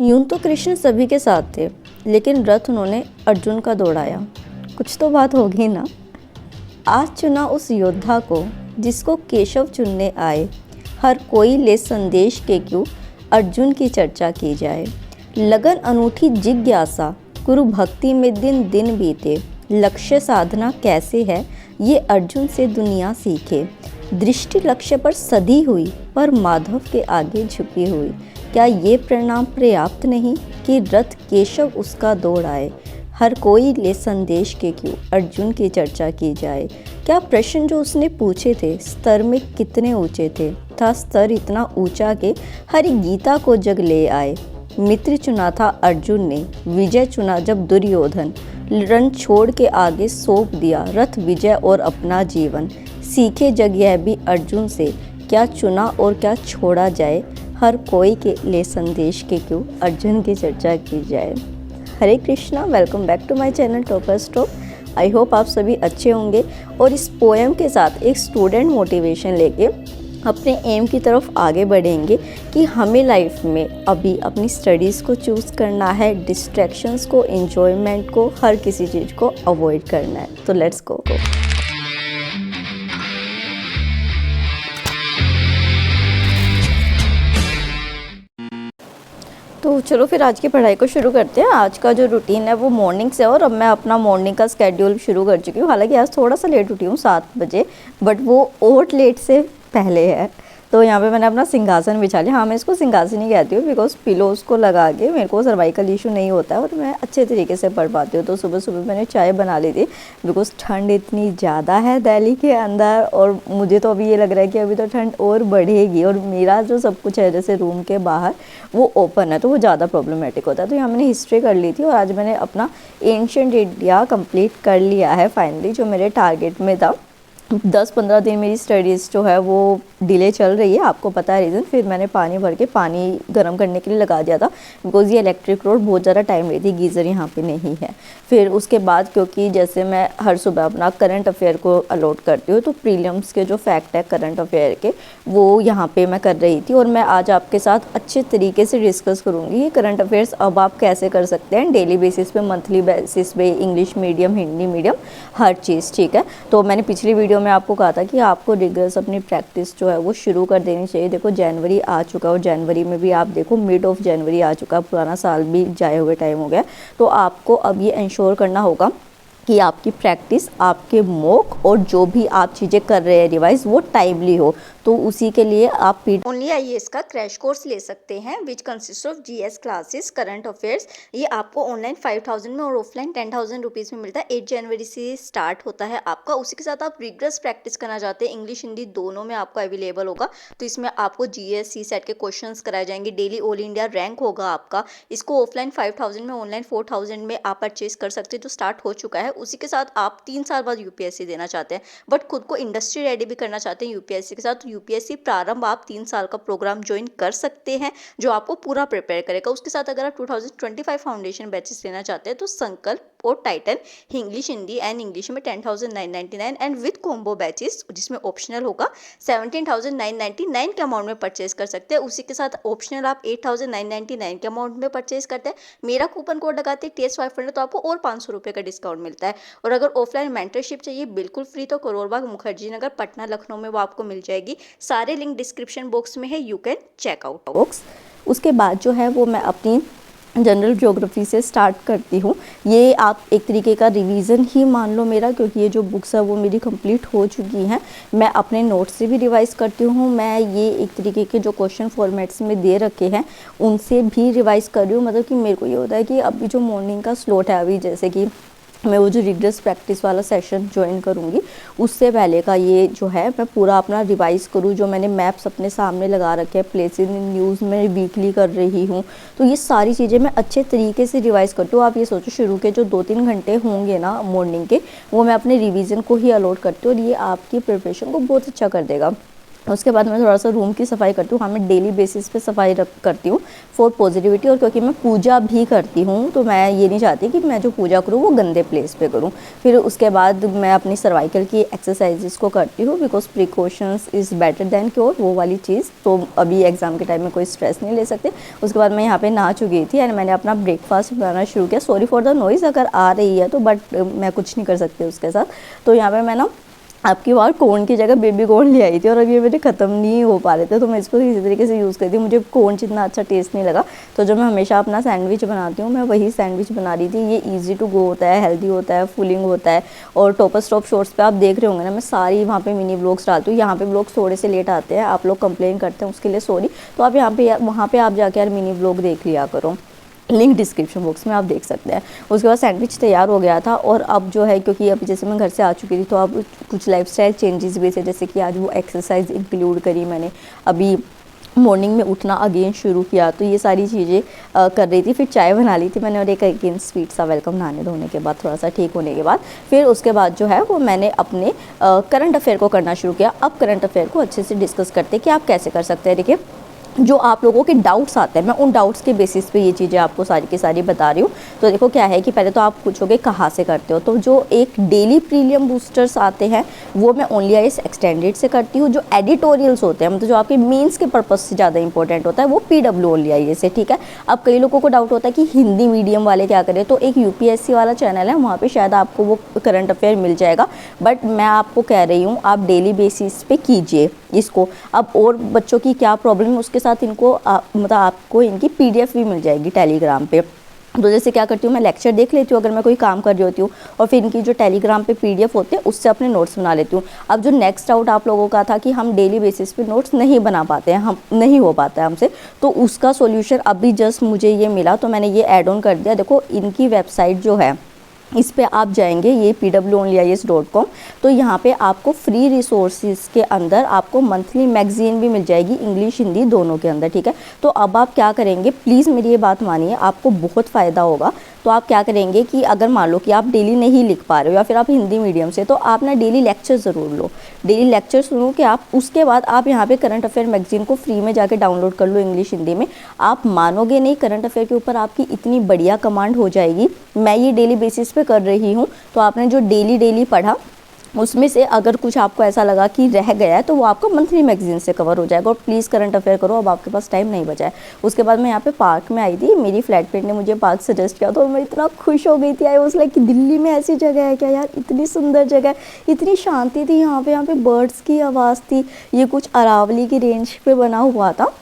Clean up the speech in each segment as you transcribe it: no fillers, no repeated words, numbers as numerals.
यूं तो कृष्ण सभी के साथ थे, लेकिन रथ उन्होंने अर्जुन का दौड़ाया। कुछ तो बात होगी ना। आज चुना उस योद्धा को जिसको केशव चुनने आए। हर कोई ले संदेश के क्यों अर्जुन की चर्चा की जाए। लगन अनूठी जिज्ञासा गुरु भक्ति में दिन दिन बीते। लक्ष्य साधना कैसे है ये अर्जुन से दुनिया सीखे। दृष्टि लक्ष्य पर सधी हुई पर माधव के आगे झुकी हुई। क्या ये परिणाम पर्याप्त नहीं कि रथ केशव उसका दौड़ आए। हर कोई ले संदेश के क्यों अर्जुन की चर्चा की जाए। क्या प्रश्न जो उसने पूछे थे स्तर में कितने ऊंचे थे। था स्तर इतना ऊंचा कि हरि गीता को जग ले आए। मित्र चुना था अर्जुन ने, विजय चुना जब दुर्योधन। रण छोड़ के आगे सौंप दिया रथ विजय और अपना जीवन। सीखे जग यह भी अर्जुन से क्या चुना और क्या छोड़ा जाए। हर कोई के ले संदेश के क्यों अर्जुन की चर्चा की जाए। Hare Krishna, welcome back to my channel Topper Stop. I hope आप सभी अच्छे होंगे और इस पोएम के साथ एक स्टूडेंट मोटिवेशन लेके अपने एम की तरफ आगे बढ़ेंगे कि हमें लाइफ में अभी अपनी स्टडीज़ को चूज़ करना है, डिस्ट्रैक्शंस को, एंजॉयमेंट को, हर किसी चीज़ को अवॉइड करना है। तो लेट्स गो। तो चलो फिर आज की पढ़ाई को शुरू करते हैं। आज का जो रूटीन है वो मॉर्निंग से, और अब मैं अपना मॉर्निंग का स्केड्यूल शुरू कर चुकी हूँ। हालांकि आज थोड़ा सा लेट उठी हूँ 7 बजे, बट वो ओट लेट से पहले है। तो यहाँ पे मैंने अपना सिंहासन बिछा लिया। हाँ, मैं इसको सिंहासन ही कहती हूँ बिकॉज पिलोज को लगा के मेरे को सर्वाइकल इशू नहीं होता है और मैं अच्छे तरीके से पढ़ पाती हूँ। तो सुबह सुबह मैंने चाय बना ली थी बिकॉज ठंड इतनी ज़्यादा है दिल्ली के अंदर, और मुझे तो अभी ये लग रहा है कि अभी तो ठंड और बढ़ेगी। और मेरा जो सब कुछ है जैसे रूम के बाहर वो ओपन है तो वो ज़्यादा प्रॉब्लमेटिक होता है। तो यहाँ मैंने हिस्ट्री कर ली थी और आज मैंने अपना एंशिएंट इंडिया कंप्लीट कर लिया है फाइनली, जो मेरे टारगेट में था। 10-15 दिन मेरी स्टडीज़ जो है वो डिले चल रही है, आपको पता है रीज़न। फिर मैंने पानी भर के पानी गर्म करने के लिए लगा दिया था बिकॉज ये इलेक्ट्रिक रोड बहुत ज़्यादा टाइम लेती, गीज़र यहाँ पे नहीं है। फिर उसके बाद क्योंकि जैसे मैं हर सुबह अपना करंट अफेयर को अलॉट करती हूँ तो प्रीलिम्स के जो फैक्ट है करंट अफेयर के वो यहाँ पर मैं कर रही थी। और मैं आज आपके साथ अच्छे तरीके से डिस्कस करूँगी कि करंट अफेयर्स अब आप कैसे कर सकते हैं डेली बेसिस पे, मंथली बेसिस पे, इंग्लिश मीडियम, हिंदी मीडियम, हर चीज़। ठीक है, तो मैंने पिछली वीडियो में आपको कहा था कि आपको रिगर्स अपनी प्रैक्टिस जो है वो शुरू कर देनी चाहिए। देखो जनवरी आ चुका है और जनवरी में भी आप देखो मिड ऑफ जनवरी आ चुका है, पुराना साल भी जाए हुए टाइम हो गया। तो आपको अब ये इंश्योर करना होगा कि आपकी प्रैक्टिस, आपके मॉक और जो भी आप चीज़ें कर रहे हैं रिवाइज वो टाइमली हो। तो उसी के लिए आप ओनली आईएएस का क्रैश कोर्स ले सकते हैं which consist of GS classes, current affairs. ये आपको ऑनलाइन 5000 में और ऑफलाइन 10,000 रुपीज़ में मिलता है। 8 जनवरी से स्टार्ट होता है आपका। उसी के साथ आप रिगरस प्रैक्टिस करना चाहते हैं, इंग्लिश हिंदी दोनों में आपको अवेलेबल होगा। तो इसमें आपको जीएस सी सेट के क्वेश्चन कराए जाएंगे, डेली ऑल इंडिया रैंक होगा आपका। इसको ऑफलाइन 5000 में, ऑनलाइन 4000 में आप परचेज कर सकते हैं, जो स्टार्ट हो चुका है। उसी के साथ आप 3 साल बाद यूपीएससी देना चाहते हैं बट खुद को इंडस्ट्री रेडी भी करना चाहते हैं यूपीएससी के साथ। यूपीएससी प्रारंभ आप 3 साल का प्रोग्राम ज्वाइन कर सकते हैं जो आपको पूरा प्रिपेयर करेगा। उसके साथ अगर आप 2025 फाउंडेशन बैचेस लेना चाहते हैं तो संकल्प और Titan English, Hindi and English में 10,999 एंड विद कॉम्बो बैचेस जिसमें ऑप्शनल होगा 17,999 के अमाउंट में परचेज कर सकते हैं। उसी के साथ ऑप्शनल आप 8,999 के अमाउंट में परचेज करते हैं। मेरा कूपन कोड लगाते हैं TS500 तो आपको और 500 रुपये का डिस्काउंट मिलता है। और अगर ऑफलाइन मेंटरशिप चाहिए बिल्कुल फ्री तो करोड़बाग, मुखर्जी नगर, पटना, लखनऊ में वो आपको मिल जाएगी। सारे लिंक डिस्क्रिप्शन बॉक्स में है, you can check out box. उसके बाद जो है वो मैं अपनी जनरल ज्योग्राफी से स्टार्ट करती हूँ। ये आप एक तरीके का रिवीजन ही मान लो मेरा, क्योंकि ये जो बुक्स है वो मेरी कंप्लीट हो चुकी हैं। मैं अपने नोट्स से भी रिवाइज़ करती हूँ। मैं ये एक तरीके के जो क्वेश्चन फॉर्मेट्स में दे रखे हैं उनसे भी रिवाइज़ कर रही हूँ। मतलब कि मेरे को ये होता है कि अभी जो मॉर्निंग का स्लॉट है, अभी जैसे कि मैं वो जो रिगरस प्रैक्टिस वाला सेशन ज्वाइन करूँगी उससे पहले का ये जो है मैं पूरा अपना रिवाइज़ करूँ। जो मैंने मैप्स अपने सामने लगा रखे हैं, प्लेसेस इन न्यूज़ में वीकली कर रही हूँ, तो ये सारी चीज़ें मैं अच्छे तरीके से रिवाइज़ करती हूँ। आप ये सोचो शुरू के जो 2-3 घंटे होंगे ना मॉर्निंग के, वो मैं अपने रिविज़न को ही अलॉट करती हूँ और ये आपकी प्रिपरेशन को बहुत अच्छा कर देगा। उसके बाद मैं थोड़ा सा रूम की सफाई करती हूँ। हाँ, मैं डेली बेसिस पे सफाई करती हूँ फॉर पॉजिटिविटी, और क्योंकि मैं पूजा भी करती हूँ तो मैं ये नहीं चाहती कि मैं जो पूजा करूँ वो गंदे प्लेस पे करूँ। फिर उसके बाद मैं अपनी सर्वाइकल की एक्सरसाइजेस को करती हूँ, because precautions is better than cure, वो वाली चीज़। तो अभी एग्ज़ाम के टाइम में कोई स्ट्रेस नहीं ले सकते। उसके बाद मैं यहाँ पर नहा चुकी थी एंड मैंने अपना ब्रेकफास्ट बनाना शुरू किया। सॉरी फॉर द नॉइज़ अगर आ रही है तो, बट मैं कुछ नहीं कर सकती उसके साथ। तो यहाँ पर मैं ना आपकी बार कॉर्न की जगह बेबी कॉर्न ले आई थी और अब ये मेरे ख़त्म नहीं हो पा रहे थे, तो मैं इसको इसी तरीके से यूज़ करती हूँ। मुझे कॉर्न जितना अच्छा टेस्ट नहीं लगा, तो जो मैं हमेशा अपना सैंडविच बनाती हूँ मैं वही सैंडविच बना रही थी। ये ईजी टू गो होता है, हेल्दी होता है, फुलिंग होता है। और टॉपर स्टॉप शॉर्ट्स पे आप देख रहे होंगे ना, मैं सारी वहाँ पे मिनी ब्लॉग्स डालती हूँ। यहाँ पे ब्लॉग्स थोड़े से लेट आते हैं, आप लोग कंप्लेन करते हैं उसके लिए सॉरी। तो आप यहाँ पे वहाँ पे आप जाके यार मिनी ब्लॉग देख लिया करो, लिंक डिस्क्रिप्शन बॉक्स में आप देख सकते हैं। उसके बाद सैंडविच तैयार हो गया था और अब जो है, क्योंकि अभी जैसे मैं घर से आ चुकी थी तो अब कुछ लाइफस्टाइल चेंजेस भी थे, जैसे कि आज वो एक्सरसाइज इंक्लूड करी मैंने, अभी मॉर्निंग में उठना अगेन शुरू किया, तो ये सारी चीज़ें कर रही थी। फिर चाय बना ली थी मैंने और एक अगेन स्वीट सा वेलकम नहाने धोने के बाद, थोड़ा सा ठीक होने के बाद। फिर उसके बाद जो है वो मैंने अपने करंट अफेयर को करना शुरू किया। अब करंट अफेयर को अच्छे से डिस्कस करते कि आप कैसे कर सकते हैं। देखिए, जो आप लोगों के डाउट्स आते हैं मैं उन डाउट्स के बेसिस पे ये चीज़ें आपको सारी की सारी बता रही हूँ। तो देखो क्या है कि पहले तो आप पूछोगे कहाँ से करते हो, तो जो एक डेली प्रीलियम बूस्टर्स आते हैं वो मैं ओनली आईएएस एक्सटेंडेड से करती हूँ। जो एडिटोरियल्स होते हैं, मतलब जो आपके मेंस के पर्पस से ज़्यादा इंपॉर्टेंट होता है, वो पीडब्ल्यू ओनली आईएएस से, ठीक है। अब कई लोगों को डाउट होता है कि हिंदी मीडियम वाले क्या करें, तो एक यूपीएससी वाला चैनल है, वहाँ पर शायद आपको वो करंट अफेयर मिल जाएगा। बट मैं आपको कह रही हूँ आप डेली बेसिस पे कीजिए इसको। अब और बच्चों की क्या प्रॉब्लम है उसके साथ इनको मतलब आपको इनकी पीडीएफ भी मिल जाएगी टेलीग्राम पे। तो जैसे क्या करती हूँ, मैं लेक्चर देख लेती हूँ अगर मैं कोई काम कर रही होती हूँ, और फिर इनकी जो टेलीग्राम पे पीडीएफ होते हैं उससे अपने नोट्स बना लेती हूँ। अब जो नेक्स्ट डाउट आप लोगों का था कि हम डेली बेसिस पे नोट्स नहीं बना पाते हैं, हम नहीं हो पाता है हमसे, तो उसका सॉल्यूशन अभी जस्ट मुझे ये मिला तो मैंने ये ऐड ऑन कर दिया। देखो, इनकी वेबसाइट जो है इस पे आप जाएंगे, ये pwonlyis.com, तो यहाँ पे आपको फ्री रिसोर्सेज के अंदर आपको मंथली मैगजीन भी मिल जाएगी, इंग्लिश हिंदी दोनों के अंदर, ठीक है। तो अब आप क्या करेंगे, प्लीज़ मेरी ये बात मानिए, आपको बहुत फ़ायदा होगा। तो आप क्या करेंगे कि अगर मान लो कि आप डेली नहीं लिख पा रहे हो या फिर आप हिंदी मीडियम से, तो आप ना डेली लेक्चर ज़रूर लो, डेली लेक्चर सुनो कि आप उसके बाद आप यहाँ पे करंट अफेयर मैगजीन को फ्री में जाके डाउनलोड कर लो इंग्लिश हिंदी में। आप मानोगे नहीं, करंट अफेयर के ऊपर आपकी इतनी बढ़िया कमांड हो जाएगी। मैं ये डेली बेसिस पे कर रही हूँ, तो आपने जो डेली पढ़ा उसमें से अगर कुछ आपको ऐसा लगा कि रह गया है तो वो आपको मंथली मैगजीन से कवर हो जाएगा। और प्लीज़ करंट अफेयर करो, अब आपके पास टाइम नहीं बचा है। उसके बाद मैं यहाँ पे पार्क में आई थी, मेरी फ्लैटमेट ने मुझे पार्क सजेस्ट किया तो मैं इतना खुश हो गई थी। आई वाज लाइक कि दिल्ली में ऐसी जगह है क्या यार, इतनी सुंदर जगह है, इतनी शांति थी यहाँ पे बर्ड्स की आवाज़ थी। ये कुछ अरावली की रेंज पे बना हुआ था।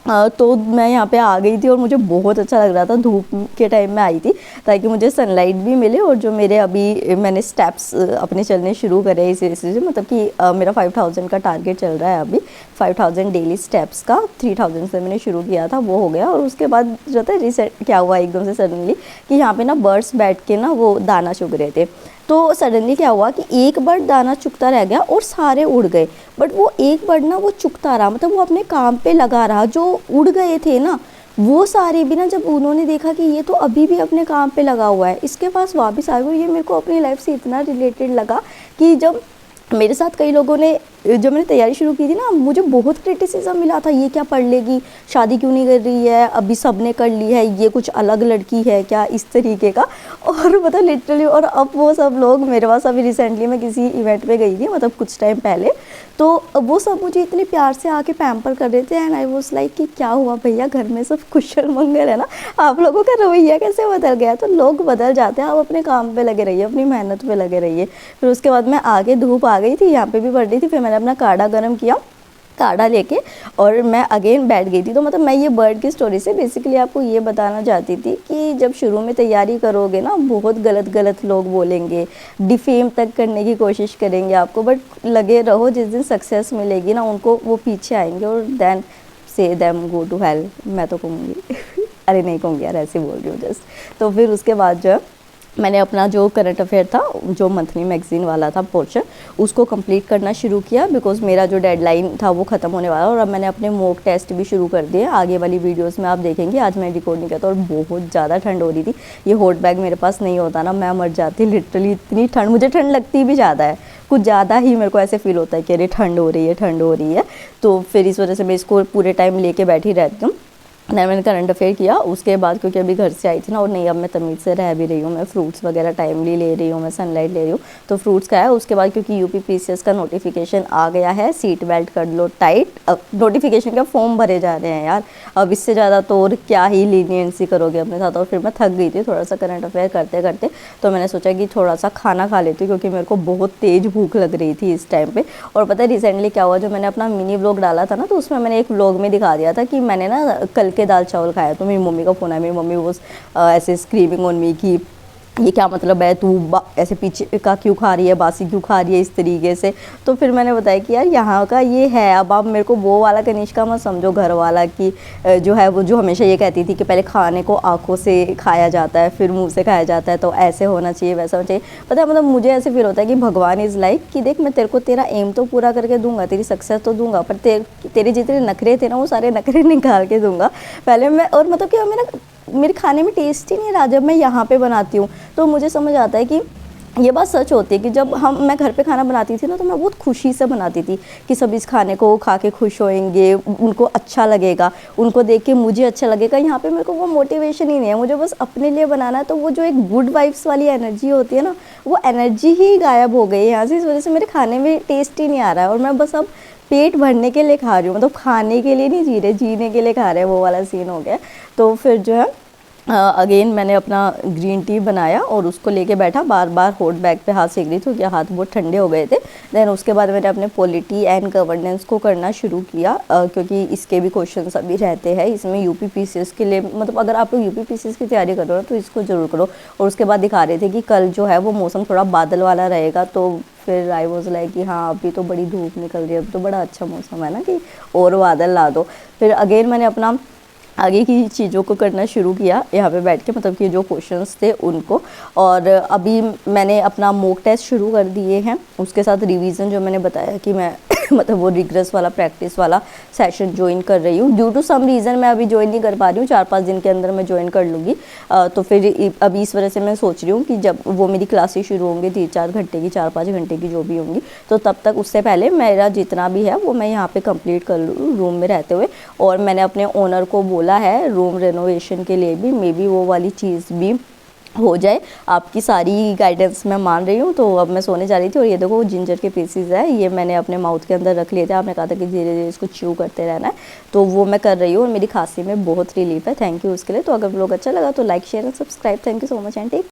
तो मैं यहाँ पे आ गई थी और मुझे बहुत अच्छा लग रहा था। धूप के टाइम में आई थी ताकि मुझे सनलाइट भी मिले, और जो मेरे अभी मैंने स्टेप्स अपने चलने शुरू करे इसी से, मतलब कि मेरा 5000 का टारगेट चल रहा है अभी, 5000 डेली स्टेप्स का। 3000 से मैंने शुरू किया था, वो हो गया। और उसके बाद जो था रिसेंट क्या हुआ एकदम से सडनली कि यहाँ पे ना बर्ड्स बैठ के ना वो दाना चुग रहे थे। तो सडनली क्या हुआ कि एक बर्ड दाना चुगता रह गया और सारे उड़ गए, बट वो एक बर्ड ना वो चुगता रहा, मतलब वो अपने काम पे लगा रहा। जो उड़ गए थे ना वो सारे भी ना, जब उन्होंने देखा कि ये तो अभी भी अपने काम पे लगा हुआ है, इसके पास वापस आ गए। ये मेरे को अपनी लाइफ से इतना रिलेटेड लगा कि जब मेरे साथ कई लोगों ने, जब मैंने तैयारी शुरू की थी ना, मुझे बहुत क्रिटिसिज्म मिला था, ये क्या पढ़ लेगी, शादी क्यों नहीं कर रही है, अभी सबने कर ली है, ये कुछ अलग लड़की है क्या, इस तरीके का। और मतलब लिटरली, और अब वो सब लोग मेरे पास, अभी रिसेंटली मैं किसी इवेंट पे गई थी, मतलब कुछ टाइम पहले, तो वो सब मुझे इतने प्यार से आके पैम्पर कर रहे थे। एंड आई वाज लाइक कि क्या हुआ भैया, घर में सब कुशल मंगल है ना, आप लोगों का रवैया कैसे बदल गया। तो लोग बदल जाते हैं, आप अपने काम पे लगे रहिए, अपनी मेहनत पे लगे रहिए। फिर उसके बाद मैं आगे, धूप आ गई थी, यहाँ पे भी पड़ रही थी, फिर मैंने अपना काढ़ा गर्म किया, काढ़ा लेके, और मैं अगेन बैठ गई थी। तो मतलब मैं ये बर्ड की स्टोरी से बेसिकली आपको ये बताना चाहती थी कि जब शुरू में तैयारी करोगे ना, बहुत गलत लोग बोलेंगे, डिफेम तक करने की कोशिश करेंगे आपको, बट लगे रहो, जिस दिन सक्सेस मिलेगी ना उनको, वो पीछे आएंगे और देन से देम गो टू हेल, मैं तो कहूँगी अरे नहीं कहूँगी यार, ऐसे बोल रही हूँ जस्ट। तो फिर उसके बाद जो है मैंने अपना जो करंट अफेयर था, जो मंथली मैगजीन वाला था पोर्शन, उसको कंप्लीट करना शुरू किया, बिकॉज मेरा जो डेडलाइन था वो ख़त्म होने वाला। और अब मैंने अपने मॉक टेस्ट भी शुरू कर दिए, आगे वाली वीडियोस में आप देखेंगे। आज मैं रिकॉर्ड नहीं किया था और बहुत ज़्यादा ठंड हो रही थी। ये हॉट बैग मेरे पास नहीं होता ना, मैं मर जाती लिटरली, इतनी ठंड, मुझे ठंड लगती भी ज़्यादा है, कुछ ज़्यादा ही मेरे को ऐसे फील होता है कि अरे ठंड हो रही है, ठंड हो रही है। तो फिर इस वजह से मैं इसको पूरे टाइम लेके बैठी रहती हूँ। नहीं, मैंने करंट अफेयर किया उसके बाद, क्योंकि अभी घर से आई थी ना, और नहीं अब मैं तमीज़ से रह भी रही हूँ, मैं फ्रूट्स वगैरह टाइमली ले रही हूँ, मैं सनलाइट ले रही हूँ, तो फ्रूट्स खाया। उसके बाद क्योंकि यूपीपीसीएस का नोटिफिकेशन आ गया है, सीट बेल्ट कर लो टाइट। अब नोटिफिकेशन का फॉर्म भरे जा रहे हैं यार, अब इससे ज़्यादा तो और क्या ही लीनियंसी करोगे अपने साथ। और फिर मैं थक गई थी थोड़ा सा करंट अफेयर करते करते, तो मैंने सोचा कि थोड़ा सा खाना खा लेती हूँ, क्योंकि मेरे को बहुत तेज़ भूख लग रही थी इस टाइम पे। और पता है रिसेंटली क्या हुआ, जो मैंने अपना मिनी व्लॉग डाला था ना, तो उसमें मैंने एक व्लॉग में दिखा दिया था कि मैंने ना कल के दाल चावल खाया। तो मेरी मम्मी का फ़ोन आया, मेरी मम्मी वो ऐसे स्क्रीमिंग ऑन मी कि ये क्या मतलब है, तू ऐसे पीछे का क्यों खा रही है, बासी क्यों खा रही है इस तरीके से। तो फिर मैंने बताया कि यार यहाँ का ये है, अब आप मेरे को वो वाला कनिष्का मत समझो घर वाला कि जो है वो जो हमेशा ये कहती थी कि पहले खाने को आँखों से खाया जाता है फिर मुंह से खाया जाता है, तो ऐसे होना चाहिए वैसा होना चाहिए। पता है मतलब मुझे ऐसे फील होता है कि भगवान इज़ लाइक कि देख मैं तेरे को तेरा एम तो पूरा करके दूंगा, तेरी सक्सेस तो दूंगा, पर तेरे जितने नखरे थे ना वो सारे नखरे निकाल के दूंगा पहले मैं। और मतलब कि मेरे खाने में टेस्ट ही नहीं रहा जब मैं यहाँ पे बनाती हूँ। तो मुझे समझ आता है कि ये बात सच होती है कि जब मैं घर पे खाना बनाती थी ना, तो मैं बहुत खुशी से बनाती थी कि सब इस खाने को खा के खुश होएंगे, उनको अच्छा लगेगा, उनको देख के मुझे अच्छा लगेगा। यहाँ पे मेरे को वो मोटिवेशन ही नहीं है, मुझे बस अपने लिए बनाना है। तो वो जो एक गुड वाइब्स वाली एनर्जी होती है ना, वो एनर्जी ही गायब हो गई है यहाँ से। इस वजह से मेरे खाने में टेस्ट ही नहीं आ रहा है, और मैं बस अब पेट भरने के लिए खा रही हूँ, मतलब खाने के लिए नहीं जी रहे, जीने के लिए खा रहे हैं, वो वाला सीन हो गया। तो फिर जो है अगेन मैंने अपना ग्रीन टी बनाया और उसको लेके बैठा, बार बार हॉट बैग पे हाथ सेक रही थी क्योंकि हाथ बहुत ठंडे हो गए थे। देन उसके बाद मैंने अपने पॉलिटी एंड गवर्नेंस को करना शुरू किया, क्योंकि इसके भी क्वेश्चन अभी रहते हैं इसमें यूपीपीसीएस के लिए। मतलब अगर आप लोग यूपीपीसीएस की तैयारी कर रहे हो तो इसको ज़रूर करो। और उसके बाद दिखा रहे थे कि कल जो है वो मौसम थोड़ा बादल वाला रहेगा, तो फिर आई वॉज लाइक कि हाँ अभी तो बड़ी धूप निकल रही है, अभी तो बड़ा अच्छा मौसम है ना कि और बादल ला दो। फिर अगेन मैंने अपना आगे की चीज़ों को करना शुरू किया यहाँ पे बैठ के, मतलब कि जो क्वेश्चंस थे उनको। और अभी मैंने अपना मॉक टेस्ट शुरू कर दिए हैं, उसके साथ रिवीजन जो मैंने बताया कि मैं मतलब वो रिग्रेस वाला प्रैक्टिस वाला सेशन ज्वाइन कर रही हूँ। ड्यू टू सम रीज़न मैं अभी ज्वाइन नहीं कर पा रही हूँ, 4-5 दिन के अंदर मैं ज्वाइन कर लूँगी। तो फिर अभी इस वजह से मैं सोच रही हूँ कि जब वो मेरी क्लासेस शुरू होंगी 3-4 घंटे की, 4-5 घंटे की जो भी होंगी, तो तब तक उससे पहले मेरा जितना भी है वो मैं यहाँ पे कंप्लीट कर लूँ रूम में रहते हुए। और मैंने अपने ओनर को बोला है रूम रेनोवेशन के लिए भी, मे बी वो वाली चीज़ भी हो जाए। आपकी सारी गाइडेंस मैं मान रही हूँ। तो अब मैं सोने जा रही थी, और ये देखो जिंजर के पीसीज है, ये मैंने अपने माउथ के अंदर रख लिए थे। आपने कहा था कि धीरे धीरे इसको च्यू करते रहना है, तो वो मैं कर रही हूँ, और मेरी खांसी में बहुत रिलीफ है। थैंक यू उसके लिए। तो अगर व्लॉग अच्छा लगा तो like share and subscribe. Thank you so much and take